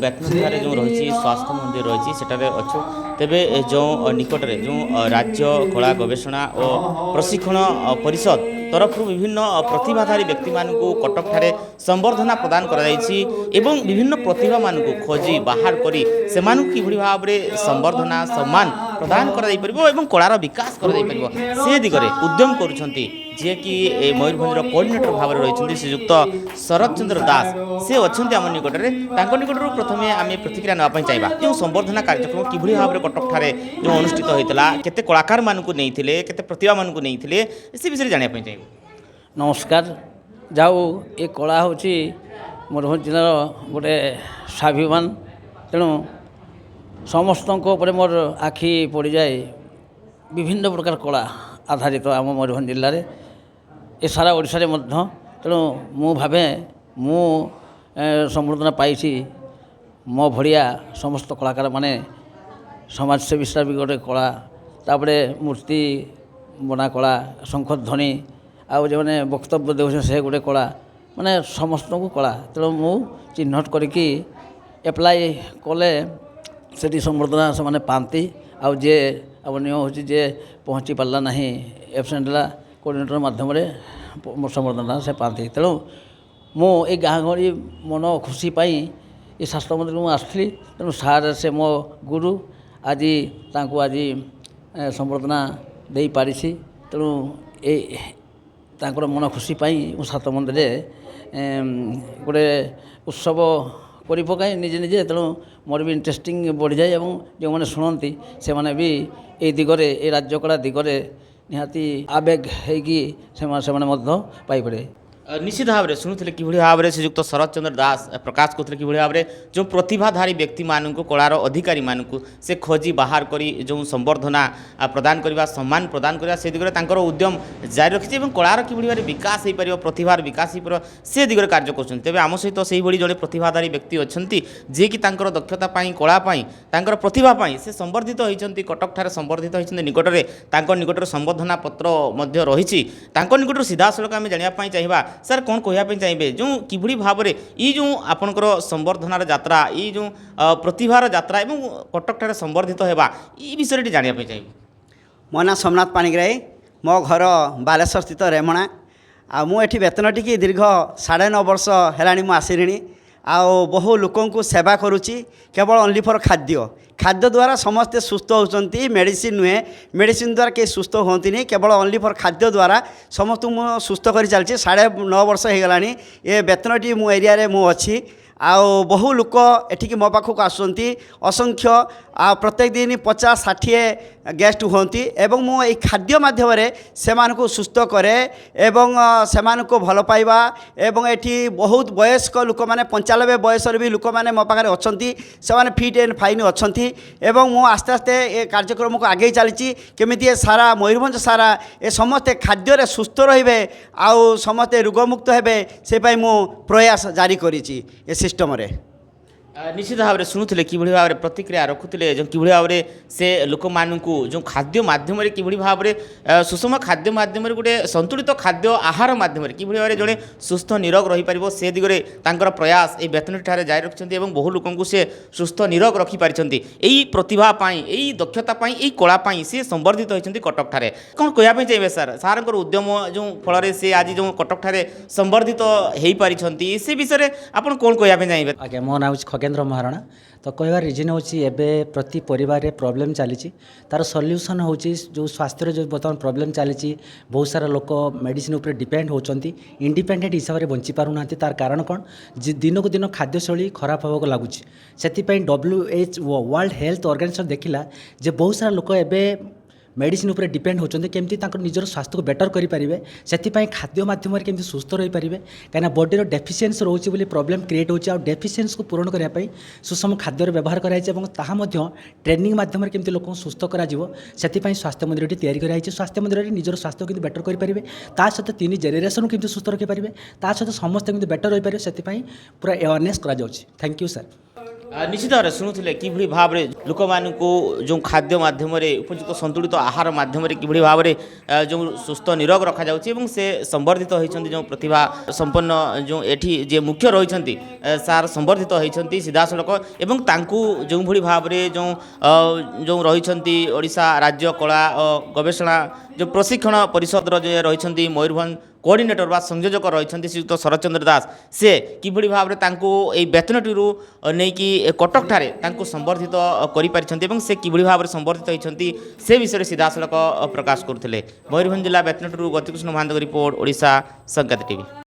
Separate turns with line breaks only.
बेतनठारे जो रही स्वास्थ्य मंदिर रही सेठारे अच्छु तेबे जो निकट में जो राज्य कला गवेषणा और प्रशिक्षण परिषद तरफ विभिन्न प्रतिभाधारी व्यक्ति मानक कटक ठारे संबर्धना प्रदान एवं विभिन्न प्रतिभा मानक खोजी बाहर करी से किभଳି भाव में संबर्धना सम्मान प्रदान कर कलार विकास कर दिगरे उद्यम करुछंती जे कि मयूरभंजर कोऑर्डिनेटर भाव में रही श्रीयुक्त शरद चंद्र दास से अच्छा आम निकट में निकट प्रथम आम प्रतिक्रिया नापी चाहिए जो संबर्धना कार्यक्रम किभଳି भाव में कटक ठारे जो अनुष्ठित होता केते कलाकार मानक नहीं केते प्रतिभा मानक नहीं से विषय जानापी चाहिए।
नमस्कार जाऊ ये कला हूँ मयूरभंज जिलार गोटे स्वाभिमान तेणु समस्त मोर आखि पड़ जाए विभिन्न प्रकार कला आधारित आम मयूरभंज जिले में ए सारा ओडिशा रे तेणु मु भावे मु संबर्धना पाई मो भड़िया समस्त कलाकार माने समाजसेवी भी गोटे कला तापरे मूर्ति बना कला शंख ध्वनि आउ जो मैंने वक्तव्य देते से गोटे कला माने समस्त को कला तेणु मु चिन्हट करके एप्लाई कले से संबर्धना से मैंने पाती आउ जे अब नियम हूँ जे पहुँची पारा ना एबसेंट है कोऑर्डिनेटर माध्यम संबर्धना से पाती तेणु मु ए गाँ गहली मन खुशी पाई ये शास्त्र मंदिर में आसली तेणु सार से मो गुरु आज आज संबर्धना दे पारी तेणु ए मन खुशी पाई शास्त्र मंदिर गोटे उत्सव कर पकाए निजे निजे तेणु मोर भी इंटरेस्टिंग बढ़ी जाए और जो मैंने शुणती से मैंने भी ये दिगरे ये राज्यकला दिगरे निहाती आवेग हो पाइपड़े
निश्चित भाव में शुणुले कि भाव में श्रीयुक्त शरद चंद्र दास प्रकाश करते कि भाव में जो प्रतिभाधारी व्यक्ति मानक कलार अधिकारी मानक से खोजी बाहर करी जो संबर्धना प्रदान करने सम्मान प्रदान करने से दिगरे उद्यम जारी रखी कलार कि भाव विकास हो पार प्रतिभार विकास हो पार से दिगरे कार्य कर तेज आम सहित से जड़े प्रतिभाधारी व्यक्ति अच्छा जी कि दक्षता कलापाई प्रतिभा से संबर्धित होती कटक ठारे संबर्धित होती निकट में निकट संबर्धना पत्र रही निकट सीधा सड़क आम जानापी चाहिए सर कौन कहवाई चाहिए जो किभଳି भाव में ये जो आपणकर संबर्धनार यात्रा ये जो प्रतिभार यात्रा एवं कटक ठारे संबर्धित होगा ये विषय जानापी चाहिए।
मो ना सोमनाथ पाणिग्राही मो घर बालेश्वर स्थित रेमणा आ मुझे बेतनटी की दीर्घ 9.5 वर्ष है आसरी आओ बहु लोक सेवा करुच्ची केवल ओनली फॉर खाद्य खाद्य द्वारा समस्ते सुस्थ होती मेडिसिन नुहे मेडिसिन द्वारा कहीं सुस्थ होती केवल ओनली फॉर खाद्य द्वारा समस्त मु सुस्थ कर चलती 9.5 वर्ष हो गला ये बेतनटी मो एरिया रे मु अच्छी आओ बहु लोक एठिक मो पाखक आसुँच असंख्य आ प्रत्येक दिन 50-60 गेस्ट होती एवं मु ए खाद्य माध्यम से सुस्थ करे एवं से भल पाइबा एवं एठी बहुत वयस्क लोक मैंने 95 बयस भी लोक मैंने मो पाखे अच्छा से फिट एंड फाइन अच्छा एवं मु आस्ते आस्ते ए कार्यक्रम को आगे चली केमी सारा मयूरभंज सारा ए समस्ते खाद्य सुस्थ रे आउ समस्ते रोगमुक्त हे से मु प्रयास जारी करी सिस्टम रे
निश्चित भाव में शुणुले कि भाव में प्रतिक्रिया रखुले जो कि भाव में से लोक मानक जो खाद्य मध्यम कि भाव में सुषम खाद्य मध्यम गोटे संतुलित खाद्य आहार मध्यम कि भाव में जड़े सुस्थ निरोग रही पार से दिगरे प्रयास ये बेतनटी ठारे जारी रखिंट और बहु लोक से सुस्थ निरोग रखिपारी यही प्रतिभा यही दक्षता यही कलापाई सी संबर्धित होती कटक ठारे कौन कहवाई चाहिए सर सार उद्यम जो फल से आज जो कटक ठारे संबर्धित हो पारी से विषय आप कौन कहवाई चाहिए।
आज्ञा मो ना खगेन्द्र महाराणा तो कहबार रिजन हूँ एवं प्रति परिवार प्रोब्लेम चली तार सल्यूसन हूँ जो स्वास्थ्य जो बर्तमान प्रोब्लेम चली बहुत सारा लोक मेडिसिन उपर डिपेंड होती इंडिपेंडेंट हिसाब से बंची पारना तार कारण कौन दिन को दिन खाद्यशैली खराब होगा लगुच से WHO वर्ल्ड हेल्थ ऑर्गेनाइजेशन देखला जे बहुत सारा लोक एवं मेडिसिन उपर डिपेंड होती केमती निजर स्वास्थ्य को बेटर करेंगे से खाद्य मध्यम केमती सुस्थ रही पारे कहीं बॉडीर डेफिशिएंसी रोचे बोली प्रॉब्लम क्रिएट होची डेफिशिएंसी को पूरण करने सुषम खाद्यर व्यवहार कराई ट्रेनिंग मध्यम केमती लोक सुस्थ कर स्वास्थ्य मंदिर तैयारी कराई स्वास्थ्य मंदिर निजर स्वास्थ्य को बेटर करेंगे ता सहित 3 जेनेरेशन केमती सुस्थ रखिपारे ता सहित समस्त केमती बेटर रही पारे से पूरा अवेयरनेस करा जाउछि। Thank you sir.
निश्चित भाव शुणुले कि भाव में लोक मान जो खाद्य मध्यम उपयुक्त संतुलित आहार मध्यम कि भाव में जो सुस्थ निरोग रखा जाउछि से संवर्धित होती जो प्रतिभा संपन्न जो एठी जे मुख्य रही सार संवर्धित होती सीधासलख एवं तांकू जो भली भाव में जो रही ओडिशा राज्य कला और गवेषणा जो प्रशिक्षण परिषद रही मयूरभंज कोऑर्डिनेटर बा संयोजक रही श्रीयुक्त शरद चंद्र दास से किभली भाव में तांकू एई बेतनटी नहीं कि कटक ठारे तांकू संवर्धित करि से किभली भाव में संवर्धित होती से विषय सीधासलख प्रकाश करुले। मयूरभंज जिला बेतनटी गतिकृष्ण महांत रिपोर्ट ओडिशा संकेत टीवी।